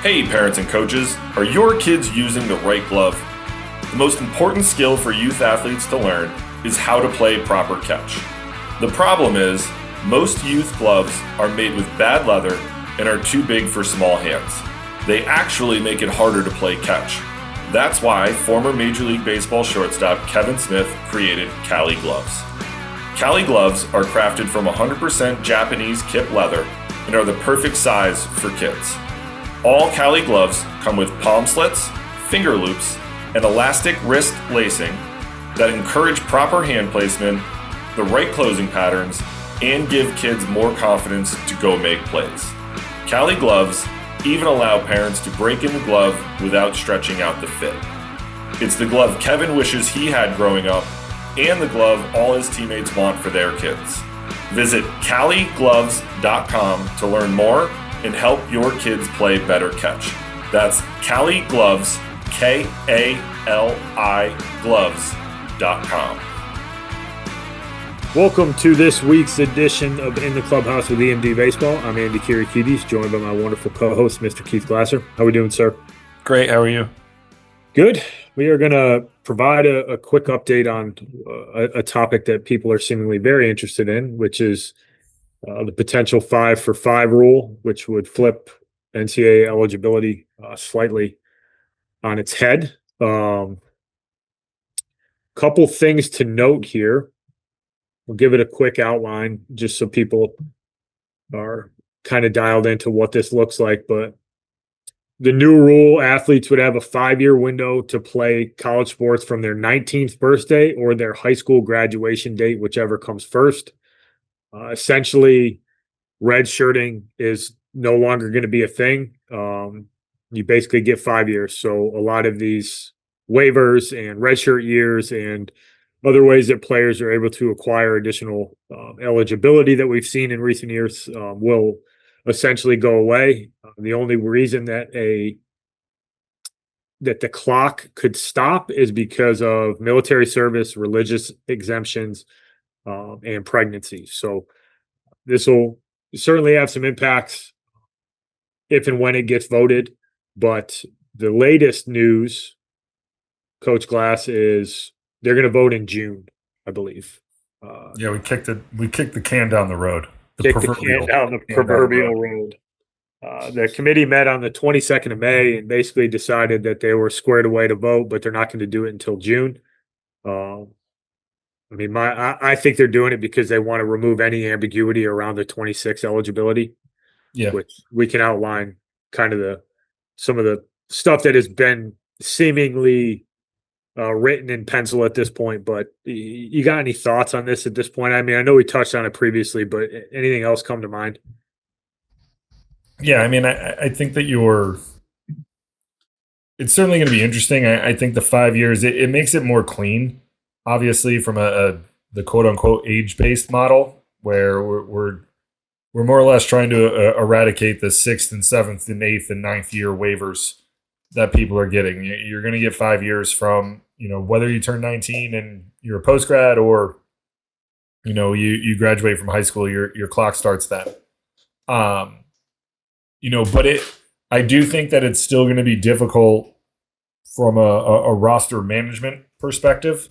Hey parents and coaches, are your kids using the right glove? The most important skill for youth athletes to learn is how to play proper catch. The problem is, most youth gloves are made with bad leather and are too big for small hands. They actually make it harder to play catch. That's why former Major League Baseball shortstop Kevin Smith created Cali gloves. Cali gloves are crafted from 100% Japanese kip leather and are the perfect size for kids. All Cali gloves come with palm slits, finger loops, and elastic wrist lacing that encourage proper hand placement, the right closing patterns, and give kids more confidence to go make plays. Cali gloves even allow parents to break in the glove without stretching out the fit. It's the glove Kevin wishes he had growing up, and the glove all his teammates want for their kids. Visit caligloves.com to learn more and help your kids play better catch. That's Cali Gloves, Kali gloves.com. Welcome to this week's edition of In the Clubhouse with EMD Baseball. I'm Andy Kirikides, joined by my wonderful co-host, Mr. Keith Glasser. How are we doing, sir? Great. How are you? Good. We are going to provide a quick update on a topic that people are seemingly very interested in, which is the potential 5-for-5 rule, which would flip NCAA eligibility slightly on its head. Couple things to note here. We'll give it a quick outline just so people are kind of dialed into what this looks like. But the new rule, athletes would have a 5-year window to play college sports from their 19th birthday or their high school graduation date, whichever comes first. Essentially, redshirting is no longer going to be a thing. You basically get 5 years. So a lot of these waivers and redshirt years and other ways that players are able to acquire additional eligibility that we've seen in recent years will essentially go away. The only reason that the clock could stop is because of military service, religious exemptions, and pregnancy. So this will certainly have some impacts if and when it gets voted. But the latest news, Coach Glass, is they're going to vote in June, I believe. Yeah, we kicked the can down the road. The proverbial road. The committee met on the 22nd of May and basically decided that they were squared away to vote, but they're not going to do it until June. I think they're doing it because they want to remove any ambiguity around the 26 eligibility. Yeah, which we can outline kind of some of the stuff that has been seemingly written in pencil at this point. But you got any thoughts on this at this point? I mean, I know we touched on it previously, but anything else come to mind? Yeah, I mean, I think that it's certainly going to be interesting. I think the 5 years, it makes it more clean, obviously, from the quote unquote age-based model where we're more or less trying to eradicate the 6th and 7th and 8th and 9th year waivers that people are getting. You're going to get 5 years from, whether you turn 19 and you're a post-grad or, you graduate from high school, your clock starts then. But I do think that it's still going to be difficult from a roster management perspective.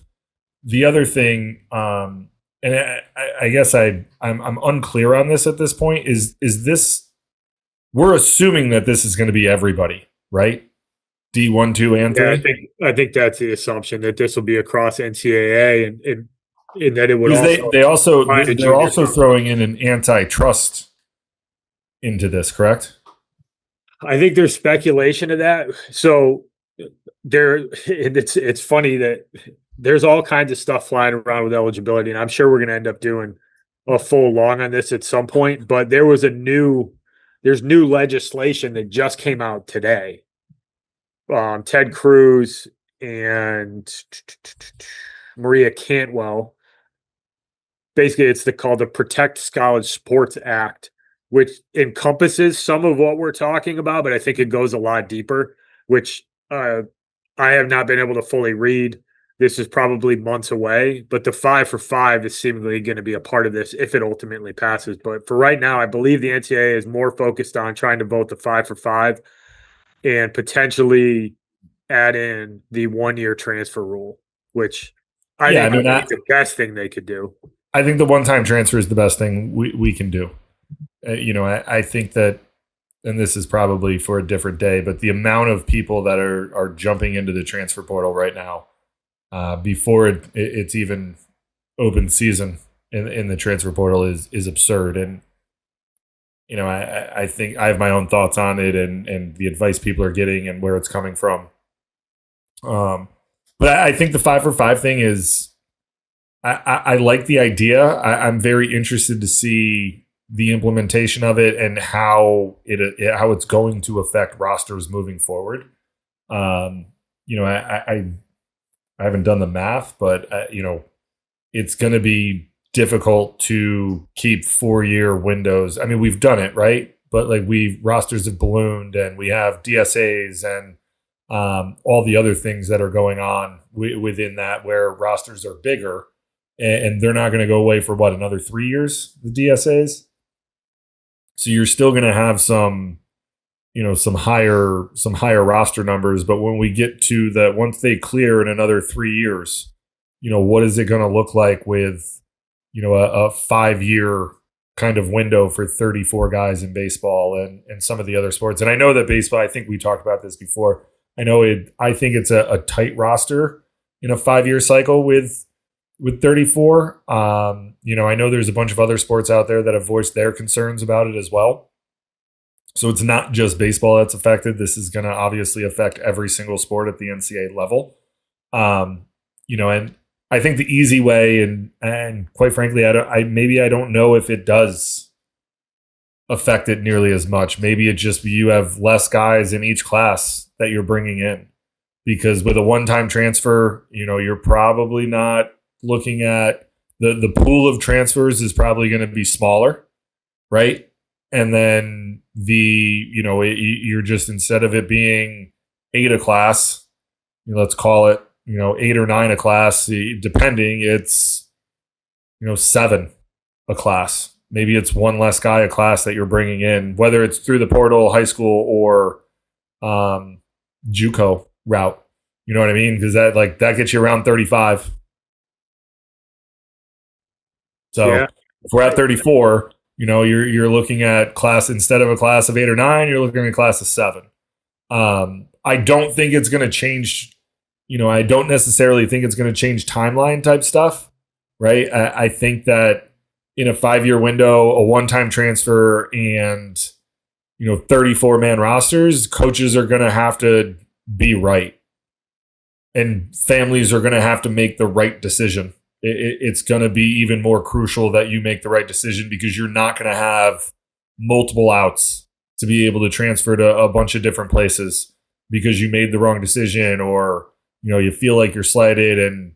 The other thing, and I guess I'm unclear on this at this point, is this, we're assuming that this is going to be everybody, right? D1, 2, and 3? Yeah, I think that's the assumption, that this will be across NCAA and that it would also they're also throwing in an antitrust into this, correct? I think there's speculation of that. So it's funny that there's all kinds of stuff flying around with eligibility, and I'm sure we're going to end up doing a full long on this at some point. But there's new legislation that just came out today. Ted Cruz and Maria Cantwell. Basically, it's called the Protect College Sports Act, which encompasses some of what we're talking about, but I think it goes a lot deeper, which I have not been able to fully read. This is probably months away, but the 5-for-5 is seemingly going to be a part of this if it ultimately passes. But for right now, I believe the NCAA is more focused on trying to vote the 5-for-5 and potentially add in the 1-year transfer rule, which I think would be the best thing they could do. I think the one-time transfer is the best thing we can do. I think that, and this is probably for a different day, but the amount of people that are jumping into the transfer portal right now, before it's even open season in the transfer portal is absurd. And I think I have my own thoughts on it and the advice people are getting and where it's coming from. But I think the 5-for-5 thing is, I like the idea. I'm very interested to see the implementation of it and how it's going to affect rosters moving forward. I haven't done the math, but it's going to be difficult to keep 4-year windows. I mean, we've done it, right? But like rosters have ballooned, and we have DSAs and all the other things that are going on within that, where rosters are bigger, and they're not going to go away for another 3 years, the DSAs. So you're still going to have some higher roster numbers, but when we get to that, once they clear in another 3 years, what is it going to look like with a 5-year kind of window for 34 guys in baseball and some of the other sports? And I know that baseball, I think we talked about this before. I think it's a tight roster in a 5-year cycle with 34. I know there's a bunch of other sports out there that have voiced their concerns about it as well. So it's not just baseball that's affected. This is going to obviously affect every single sport at the NCAA level. And I think the easy way, and quite frankly, I don't know if it does affect it nearly as much. Maybe it just, you have less guys in each class that you're bringing in, because with a one-time transfer, you're probably not looking at the pool of transfers is probably going to be smaller, right? And then you're just, instead of it being 8 a class, let's call it 8 or 9 a class, depending, it's 7 a class. Maybe it's one less guy a class that you're bringing in, whether it's through the portal, high school, or JUCO route. You know what I mean? Because that gets you around 35. So if we're at 34, you're looking at class, instead of a class of 8 or 9, you're looking at a class of 7. I don't think it's going to change. I don't necessarily think it's going to change timeline type stuff, right? I think that in a 5-year window, a one-time transfer, and 34-man rosters, coaches are going to have to be right, and families are going to have to make the right decision. It's going to be even more crucial that you make the right decision, because you're not going to have multiple outs to be able to transfer to a bunch of different places because you made the wrong decision, or you feel like you're slighted, and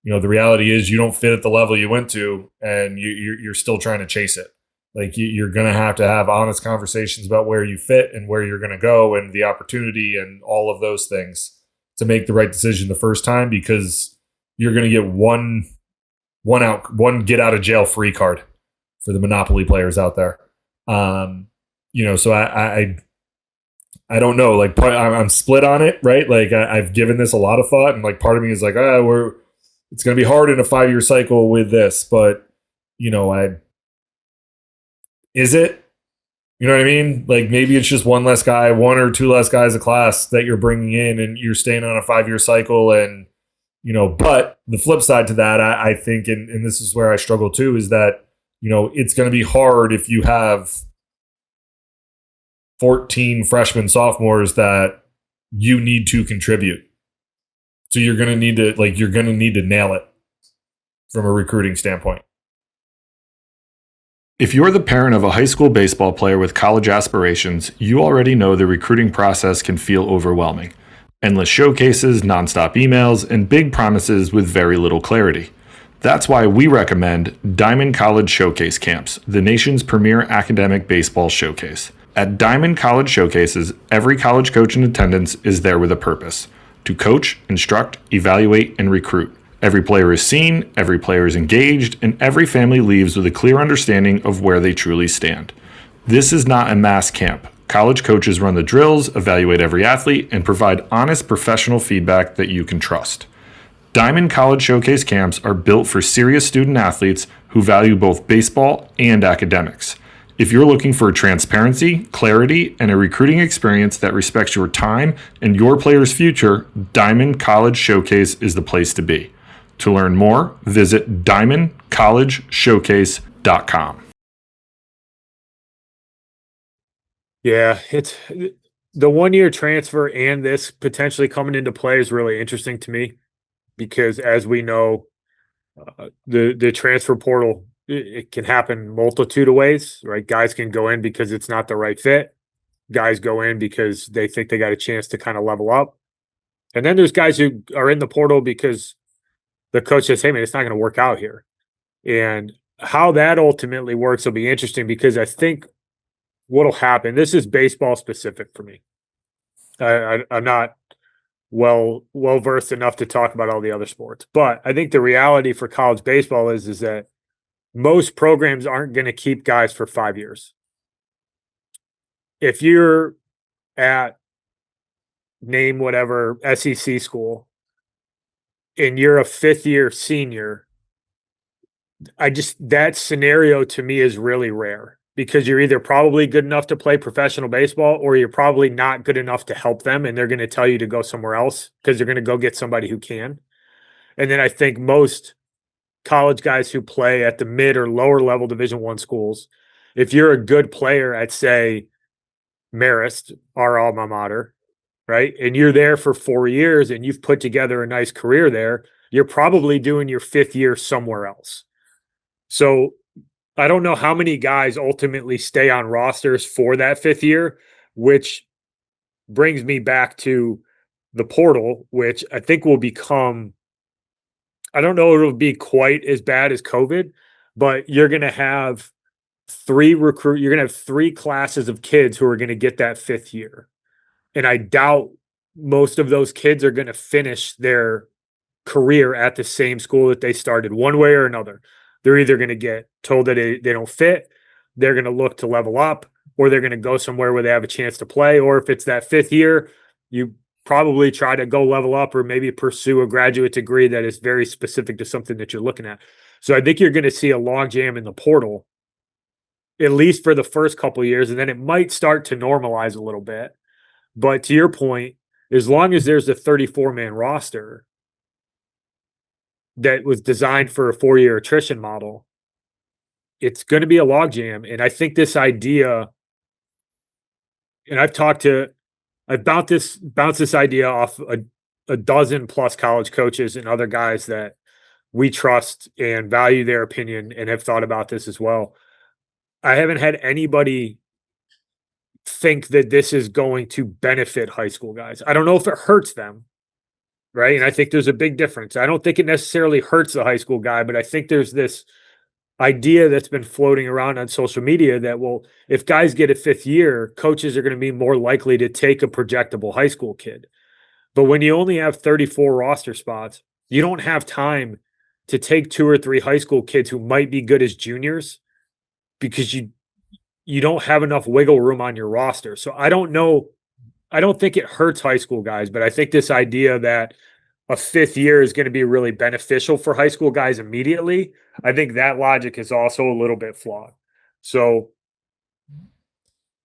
the reality is you don't fit at the level you went to, and you're still trying to chase it. Like, you're going to have honest conversations about where you fit and where you're going to go, and the opportunity and all of those things to make the right decision the first time, because you're going to get one get out of jail free card for the monopoly players out there. So I don't know. Like, I'm split on it, right? Like, I've given this a lot of thought, and like part of me is like, it's going to be hard in a 5-year cycle with this, but is it? You know what I mean? Like, maybe it's just one less guy, 1 or 2 less guys a class that you're bringing in, and you're staying on a 5-year cycle. And but the flip side to that, I think, and this is where I struggle too, is that it's going to be hard if you have 14 freshmen, sophomores that you need to contribute. So you're going to need to nail it from a recruiting standpoint. If you're the parent of a high school baseball player with college aspirations, you already know the recruiting process can feel overwhelming. Endless showcases, nonstop emails, and big promises with very little clarity. That's why we recommend Diamond College Showcase Camps, the nation's premier academic baseball showcase. At Diamond College Showcases, every college coach in attendance is there with a purpose: to coach, instruct, evaluate, and recruit. Every player is seen, every player is engaged, and every family leaves with a clear understanding of where they truly stand. This is not a mass camp. College coaches run the drills, evaluate every athlete, and provide honest professional feedback that you can trust. Diamond College Showcase camps are built for serious student athletes who value both baseball and academics. If you're looking for transparency, clarity, and a recruiting experience that respects your time and your player's future, Diamond College Showcase is the place to be. To learn more, visit diamondcollegeshowcase.com. Yeah, it's the 1-year transfer and this potentially coming into play is really interesting to me because, as we know, the transfer portal it can happen multitude of ways, right? Guys can go in because it's not the right fit. Guys go in because they think they got a chance to kind of level up, and then there's guys who are in the portal because the coach says, "Hey, man, it's not going to work out here," and how that ultimately works will be interesting because I think what'll happen. This is baseball specific for me. I'm not well versed enough to talk about all the other sports, but I think the reality for college baseball is that most programs aren't going to keep guys for 5 years. If you're at name whatever SEC school and you're a 5th-year senior, that scenario to me is really rare because you're either probably good enough to play professional baseball or you're probably not good enough to help them and they're going to tell you to go somewhere else because they're going to go get somebody who can. And then I think most college guys who play at the mid or lower level Division I schools, if you're a good player at, say, Marist, our alma mater, right, and you're there for 4 years and you've put together a nice career there, you're probably doing your 5th year somewhere else. So I don't know how many guys ultimately stay on rosters for that 5th year, which brings me back to the portal, which I think will become, I don't know if it'll be quite as bad as COVID, but you're going to have 3 classes of kids who are going to get that 5th year. And I doubt most of those kids are going to finish their career at the same school that they started one way or another. They're either going to get told that they don't fit, they're going to look to level up, or they're going to go somewhere where they have a chance to play. Or if it's that 5th year, you probably try to go level up or maybe pursue a graduate degree that is very specific to something that you're looking at. So I think you're going to see a logjam in the portal, at least for the first couple of years, and then it might start to normalize a little bit. But to your point, as long as there's a 34-man roster that was designed for a 4-year attrition model, it's going to be a logjam. And I think this idea, and I've bounced this idea off a dozen plus college coaches and other guys that we trust and value their opinion and have thought about this as well. I haven't had anybody think that this is going to benefit high school guys. I don't know if it hurts them, right? And I think there's a big difference. I don't think it necessarily hurts the high school guy, but I think there's this idea that's been floating around on social media that, well, if guys get a 5th year, coaches are going to be more likely to take a projectable high school kid. But when you only have 34 roster spots, you don't have time to take 2 or 3 high school kids who might be good as juniors because you don't have enough wiggle room on your roster. So I don't know. I don't think it hurts high school guys, but I think this idea that a 5th year is going to be really beneficial for high school guys immediately, I think that logic is also a little bit flawed. So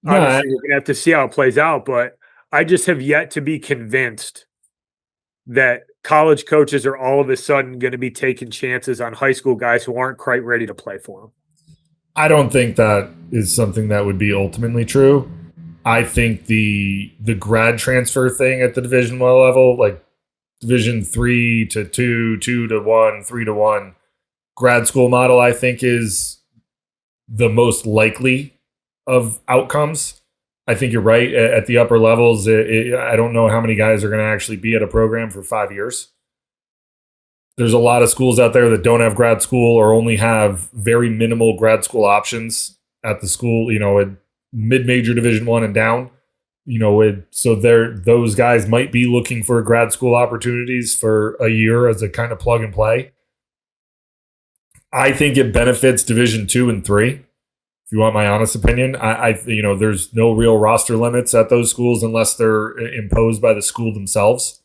obviously we're going to have to see how it plays out, but I just have yet to be convinced that college coaches are all of a sudden going to be taking chances on high school guys who aren't quite ready to play for them. I don't think that is something that would be ultimately true. I think the grad transfer thing at the Division 1 level, like Division 3 to 2, 2 to 1, 3 to 1 grad school model, I think is the most likely of outcomes. I think you're right. At the upper levels, I don't know how many guys are going to actually be at a program for 5 years. There's a lot of schools out there that don't have grad school or only have very minimal grad school options at the school, at mid-major Division 1 and down. So those guys might be looking for grad school opportunities for a year as a kind of plug and play. I think it benefits Division 2 and 3 If you want my honest opinion, there's no real roster limits at those schools unless they're imposed by the school themselves.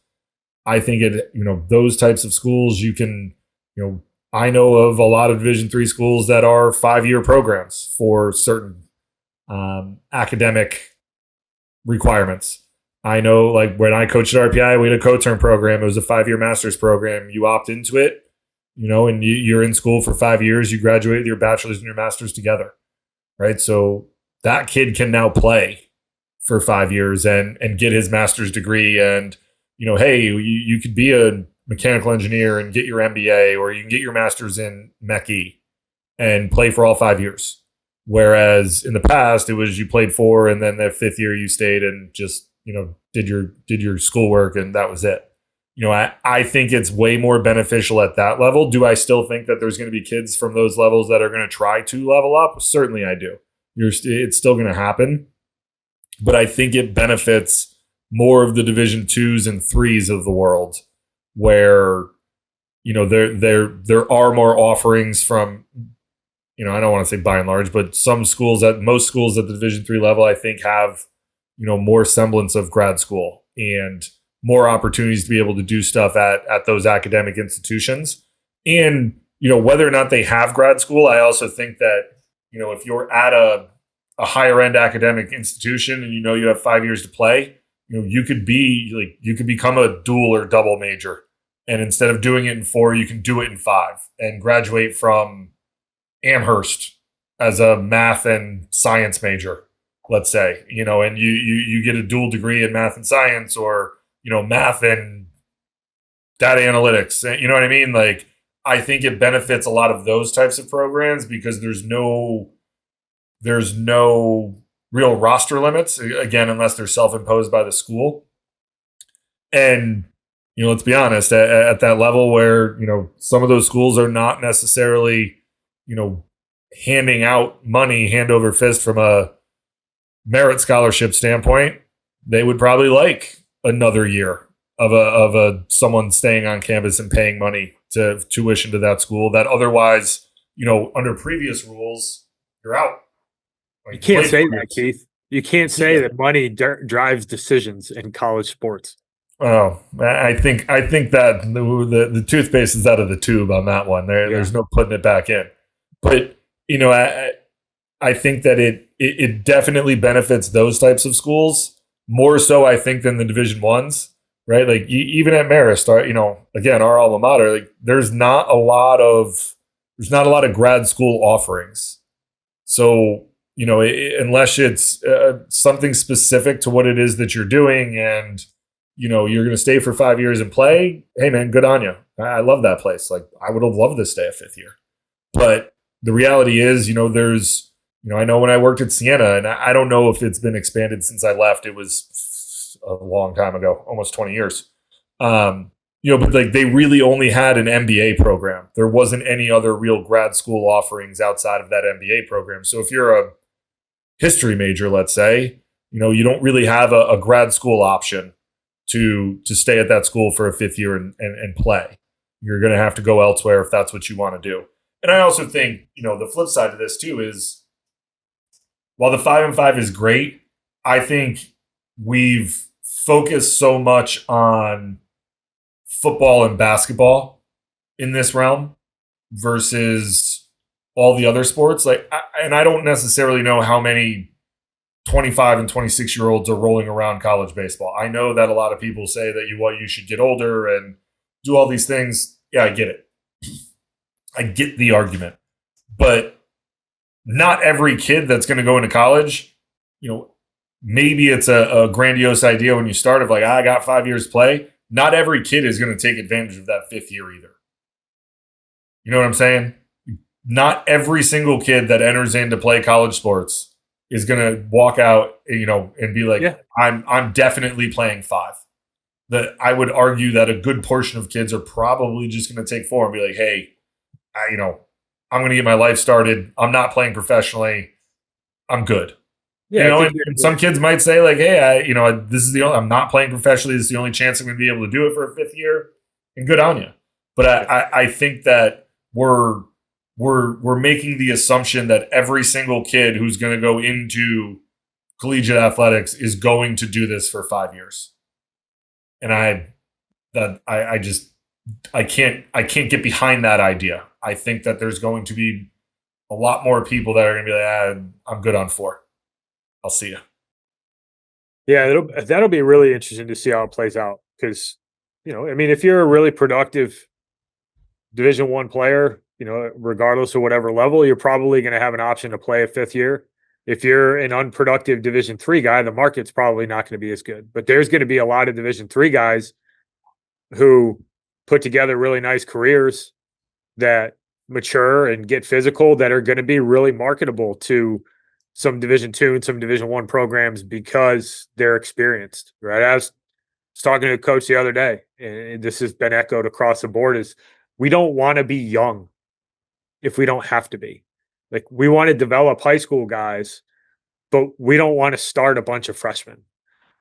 I think those types of schools I know of a lot of Division III schools that are 5-year programs for certain academic requirements. I know, like when I coached at RPI, we had a co-term program. It was a 5-year master's program. You opt into it, and you're in school for 5 years. You graduate with your bachelor's and your master's together, right? So that kid can now play for 5 years and get his master's degree. And, hey, you could be a mechanical engineer and get your MBA, or you can get your master's in Mech-E and play for all 5 years. Whereas in the past, it was you played 4 and then the 5th year you stayed and just, did your schoolwork and that was it. I think it's way more beneficial at that level. Do I still think that there's going to be kids from those levels that are going to try to level up? Certainly I do. It's still going to happen. But I think it benefits more of the Division 2s and 3s of the world where, there are more offerings from, I don't want to say by and large, but most schools at the Division 3 level, I think have, more semblance of grad school and more opportunities to be able to do stuff at those academic institutions. And, whether or not they have grad school, I also think that, if you're at a higher end academic institution and you have 5 years to play, you could become a dual or double major. And instead of doing it in 4, you can do it in 5 and graduate from Amherst as a math and science major, let's say, and you get a dual degree in math and science, or, math and data analytics. You know what I mean? Like, I think it benefits a lot of those types of programs because there's no real roster limits, again, unless they're self-imposed by the school. And, let's be honest, at that level where, some of those schools are not necessarily, handing out money hand over fist from a merit scholarship standpoint, they would probably like another year of someone staying on campus and paying money to tuition to that school that otherwise, under previous rules, you're out. You can't say that, Keith. You can't say that money drives decisions in college sports. Oh, I think that the toothpaste is out of the tube on that one. There's no putting it back in. But I think that it definitely benefits those types of schools more so, I think, than the Division 1s, right? Like even at Marist, again, our alma mater, like there's not a lot of grad school offerings. So, unless it's something specific to what it is that you're doing and, you're going to stay for 5 years and play, hey man, good on you. I love that place. Like I would have loved to stay a 5th year. But the reality is, there's, I know when I worked at Siena, and I don't know if it's been expanded since I left. It was a long time ago, almost 20 years. But like they really only had an MBA program. There wasn't any other real grad school offerings outside of that MBA program. So if you're a history major, let's say, you don't really have a grad school option to stay at that school for a 5th year and play. You're going to have to go elsewhere if that's what you want to do. And I also think, the flip side of this too is while the 5-and-5 is great, I think we've focused so much on football and basketball in this realm versus all the other sports. And I don't necessarily know how many 25 and 26-year-olds are rolling around college baseball. I know that a lot of people say that you should get older and do all these things. Yeah, I get it. I get the argument. But not every kid that's going to go into college, maybe it's a grandiose idea when you start of like, I got 5 years play. Not every kid is going to take advantage of that 5th year either. You know what I'm saying? Not every single kid that enters in to play college sports is going to walk out, and be like, I'm definitely playing 5. That I would argue that a good portion of kids are probably just going to take 4 and be like, hey, I'm going to get my life started. I'm not playing professionally. I'm good. Yeah, and some kids might say like, hey, I'm not playing professionally. This is the only chance I'm going to be able to do it for a 5th year, and good on you. But I think that we're we're making the assumption that every single kid who's going to go into collegiate athletics is going to do this for 5 years. And I can't get behind that idea. I think that there's going to be a lot more people that are going to be like, I'm good on 4. I'll see you. Yeah, that'll be really interesting to see how it plays out because, I mean, if you're a really productive Division I player, regardless of whatever level, you're probably going to have an option to play a 5th year. If you're an unproductive Division III guy, the market's probably not going to be as good. But there's going to be a lot of Division III guys who put together really nice careers that mature and get physical that are going to be really marketable to some Division II and some Division I programs because they're experienced, right? I was talking to a coach the other day, and this has been echoed across the board, is we don't want to be young if we don't have to be. Like, we want to develop high school guys, but we don't want to start a bunch of freshmen.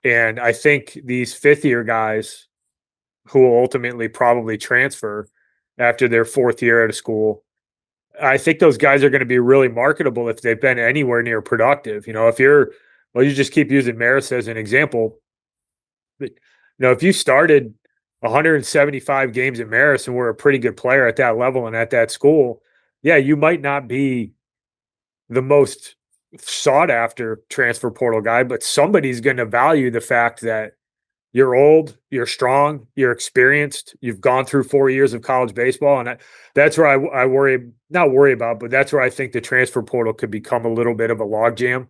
And I think these 5th-year guys who will ultimately probably transfer after their 4th year at a school, I think those guys are going to be really marketable if they've been anywhere near productive. If you just keep using Maris as an example. But, if you started 175 games at Maris and were a pretty good player at that level and at that school, yeah, you might not be the most sought after transfer portal guy, but somebody's going to value the fact that you're old, you're strong, you're experienced, you've gone through 4 years of college baseball. And that's where I not worry about, but that's where I think the transfer portal could become a little bit of a logjam,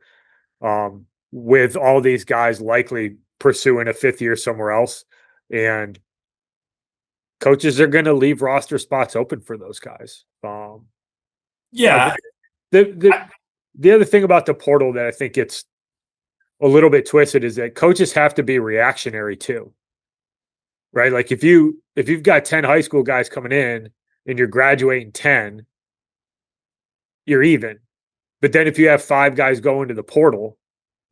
with all these guys likely pursuing a 5th year somewhere else. And coaches are going to leave roster spots open for those guys. Yeah. The other thing about the portal that I think it's a little bit twisted is that coaches have to be reactionary too, right? Like if you've got 10 high school guys coming in and you're graduating 10, you're even. But then if you have 5 guys going to the portal,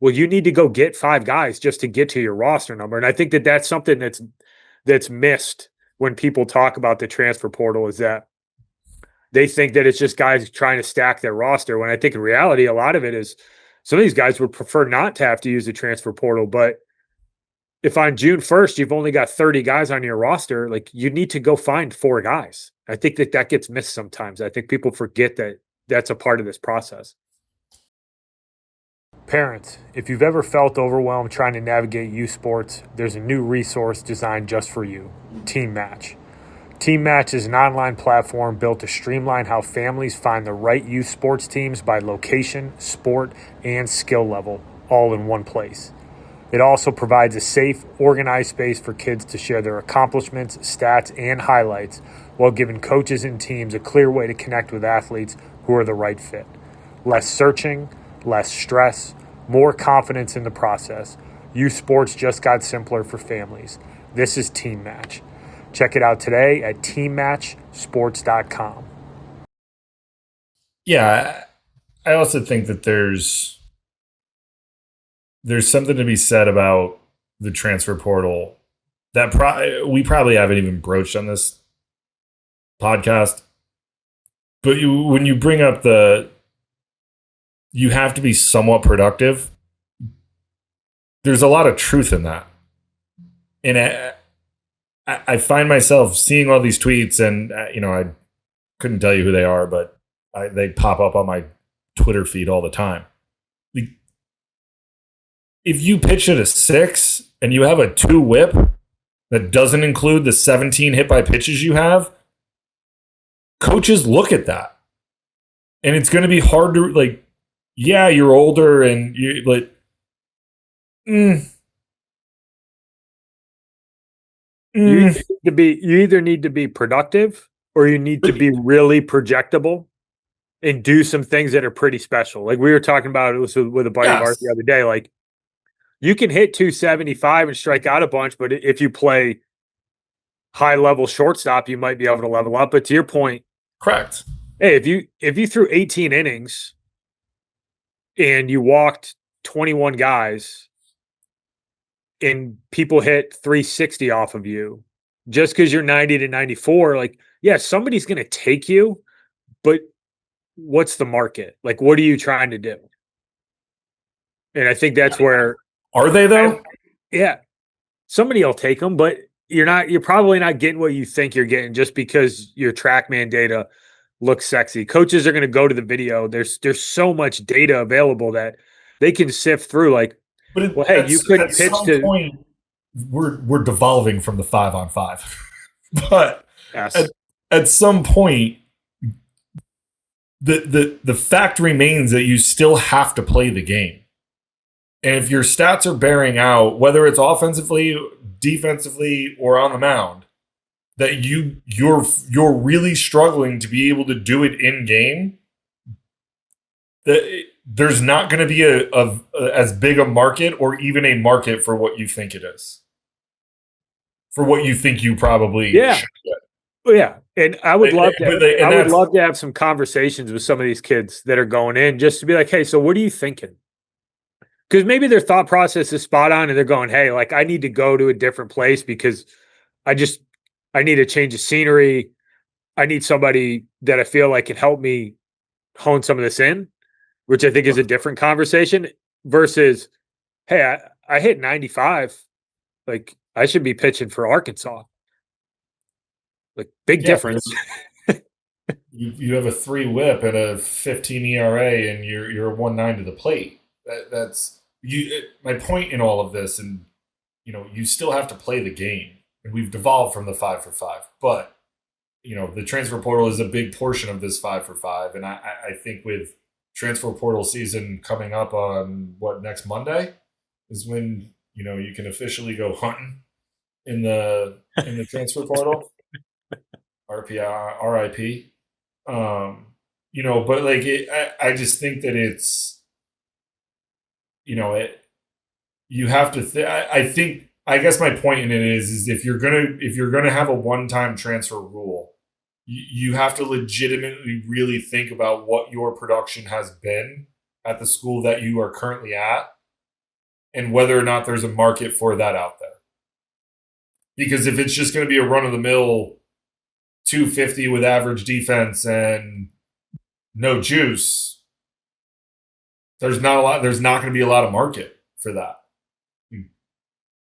well, you need to go get 5 guys just to get to your roster number. And I think that that's something that's missed when people talk about the transfer portal, is that they think that it's just guys trying to stack their roster, when I think in reality, a lot of it is some of these guys would prefer not to have to use the transfer portal. But if on June 1st, you've only got 30 guys on your roster, like, you need to go find 4 guys. I think that gets missed sometimes. I think people forget that that's a part of this process. Parents, if you've ever felt overwhelmed trying to navigate youth sports, there's a new resource designed just for you, Team Match. Team Match is an online platform built to streamline how families find the right youth sports teams by location, sport, and skill level, all in one place. It also provides a safe, organized space for kids to share their accomplishments, stats, and highlights, while giving coaches and teams a clear way to connect with athletes who are the right fit. Less searching, less stress, more confidence in the process. Youth sports just got simpler for families. This is Team Match. Check it out today at teammatchsports.com. Yeah, I also think that there's something to be said about the transfer portal that we probably haven't even broached on this podcast. But when you bring up you have to be somewhat productive, there's a lot of truth in that. And I find myself seeing all these tweets, and I couldn't tell you who they are, but they pop up on my Twitter feed all the time. If you pitch at a 6 and you have a 2 whip that doesn't include the 17 hit by pitches you have, coaches look at that, and it's going to be hard to, yeah, you're older and You either need to be productive, or you need to be really projectable and do some things that are pretty special. Like we were talking about it with a buddy of ours the other day. Like, you can hit 275 and strike out a bunch, but if you play high level shortstop, you might be able to level up. But to your point, correct. Hey, if you threw 18 innings and you walked 21 guys and people hit 360 off of you, just because you're 90 to 94, like, yeah, somebody's going to take you, but what's the market? Like, what are you trying to do? And I think that's where, Are they though? yeah, somebody will take them, but you're probably not getting what you think you're getting just because your TrackMan data looks sexy. Coaches are going to go to the video. There's so much data available that they can sift through. Like, But well, hey, you couldn't at pitch some to point, we're devolving from the 5-on-5. But yes. at some point, the fact remains that you still have to play the game. And if your stats are bearing out, whether it's offensively, defensively, or on the mound, that you're really struggling to be able to do it in game, that there's not going to be a as big a market or even a market for what you think it is, for what you think you probably should get. Yeah, and I would love to. And I would love to have some conversations with some of these kids that are going in, just to be like, "Hey, so what are you thinking?" Because maybe their thought process is spot on, and they're going, "Hey, like I need to go to a different place because I just I need a change of scenery. I need somebody that I feel like can help me hone some of this in," which I think is a different conversation versus, "Hey, I hit 95. Like I should be pitching for Arkansas." Like big difference. You have a 3 whip and a 15 ERA and you're a 1.9 to the plate. That's you. My point in all of this, and you still have to play the game, and we've devolved from the 5-for-5. But the transfer portal is a big portion of this 5-for-5, and I think with transfer portal season coming up on next Monday is when you can officially go hunting in the transfer portal. RPI, RIP. But like I just think that it's you have to I think I guess my point in it is if you're gonna have a one-time transfer rule, you have to legitimately really think about what your production has been at the school that you are currently at and whether or not there's a market for that out there. Because if it's just going to be a run-of-the-mill 250 with average defense and no juice, there's not going to be a lot of market for that.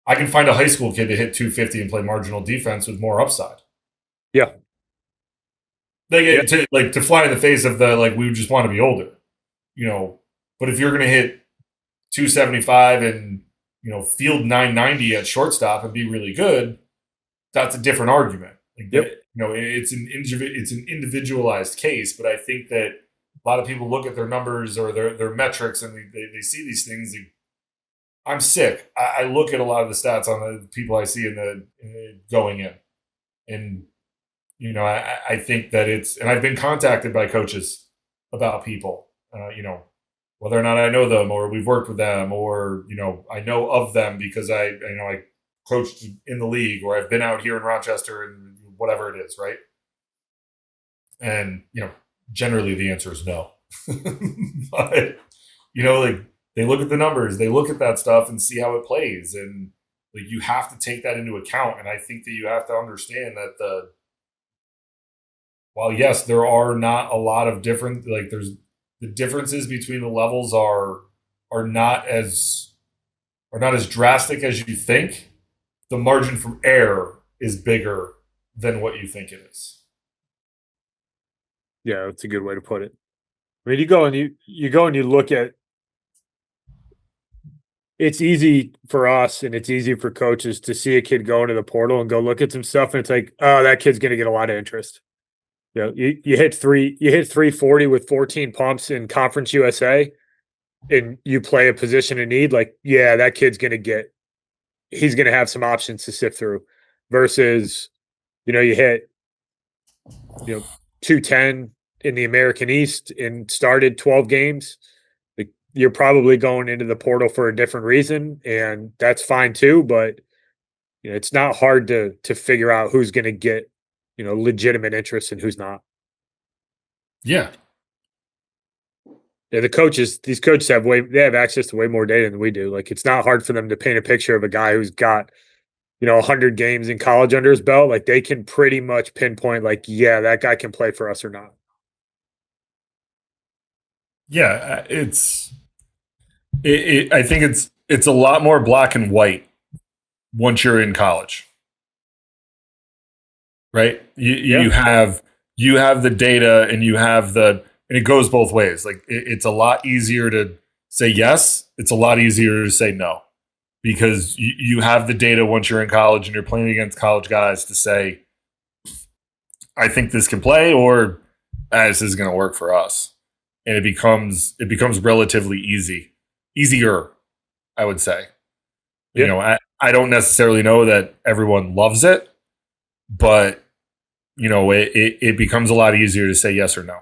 I can find a high school kid to hit 250 and play marginal defense with more upside. Yeah. To fly in the face of we just want to be older, but if you're going to hit 275 and field 990 at shortstop and be really good, that's a different argument. It's an individualized case, but I think that a lot of people look at their numbers or their metrics and they see these things. I'm sick. I look at a lot of the stats on the people I see going in, and I think that and I've been contacted by coaches about people, whether or not I know them or we've worked with them or I know of them because I coached in the league or I've been out here in Rochester and whatever it is, right? And generally the answer is no. But they look at the numbers, they look at that stuff and see how it plays, and you have to take that into account. And I think that you have to understand that while yes, there are not a lot of different there's the differences between the levels are not as drastic as you think. The margin from error is bigger than what you think it is. Yeah, that's a good way to put it. I mean, you go and you look at. It's easy for us and it's easy for coaches to see a kid go into the portal and go look at some stuff, and it's like, oh, that kid's going to get a lot of interest. You hit 340 with 14 pumps in Conference USA, and you play a position in need. Like, yeah, that kid's going to he's going to have some options to sift through. Versus, you hit 210 in the American East and started 12 games. You're probably going into the portal for a different reason, and that's fine too. But it's not hard to figure out who's going to get legitimate interest and who's not. Yeah. Yeah, these coaches have access to way more data than we do. Like, it's not hard for them to paint a picture of a guy who's got 100 games in college under his belt. Like, they can pretty much pinpoint, like, yeah, that guy can play for us or not. Yeah, I think it's a lot more black and white once you're in college, right? You have the data and and it goes both ways. Like it's a lot easier to say yes. It's a lot easier to say no because you have the data once you're in college and you're playing against college guys to say, I think this can play or this is going to work for us. And it becomes relatively easier, I would say. Yeah. You know, I don't necessarily know that everyone loves it, but you know, it becomes a lot easier to say yes or no.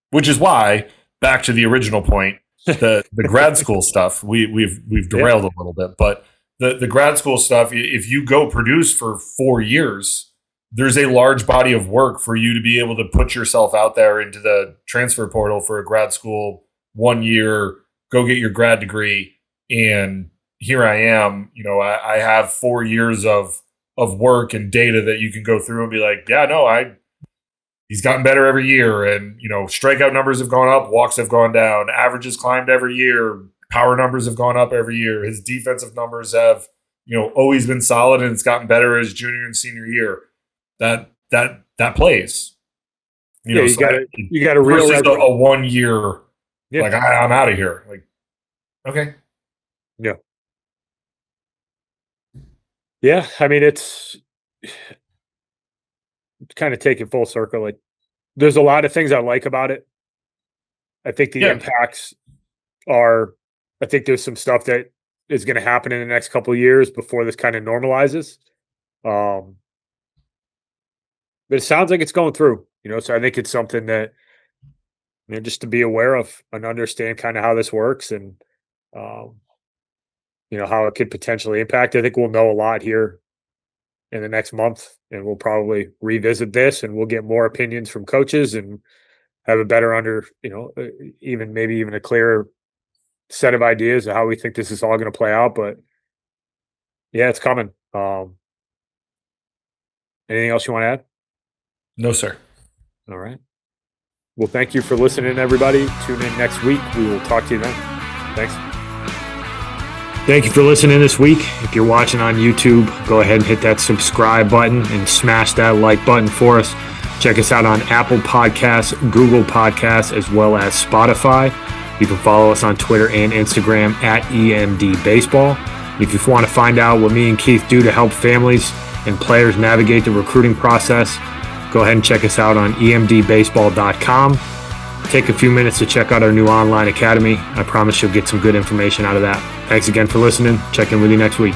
Which is why, back to the original point, the grad school stuff, we've derailed a little bit, but the grad school stuff, if you go produce for 4 years, there's a large body of work for you to be able to put yourself out there into the transfer portal for a grad school 1 year, go get your grad degree. And here I am, you know, I have 4 years of work and data that you can go through and be like, yeah, no, he's gotten better every year. And, you know, strikeout numbers have gone up, walks have gone down, averages climbed every year, power numbers have gone up every year. His defensive numbers have, you know, always been solid and it's gotten better as junior and senior year. That plays. You know, you got a real versus a 1 year. Yeah. Like I'm out of here. Like, okay. Yeah. Yeah. I mean, it's kind of take it full circle. Like, there's a lot of things I like about it. I think the impacts are. I think there's some stuff that is going to happen in the next couple of years before this kind of normalizes. But it sounds like it's going through, you know, so I think it's something that, you know, just to be aware of and understand kind of how this works and, you know, how it could potentially impact. I think we'll know a lot here in the next month and we'll probably revisit this and we'll get more opinions from coaches and have a better you know, maybe even a clearer set of ideas of how we think this is all going to play out. But yeah, it's coming. Anything else you want to add? No, sir. All right. Well, thank you for listening, everybody. Tune in next week. We will talk to you then. Thanks. Thank you for listening this week. If you're watching on YouTube, go ahead and hit that subscribe button and smash that like button for us. Check us out on Apple Podcasts, Google Podcasts, as well as Spotify. You can follow us on Twitter and Instagram at EMD Baseball. If you want to find out what me and Keith do to help families and players navigate the recruiting process, go ahead and check us out on emdbaseball.com. Take a few minutes to check out our new online academy. I promise you'll get some good information out of that. Thanks again for listening. Check in with you next week.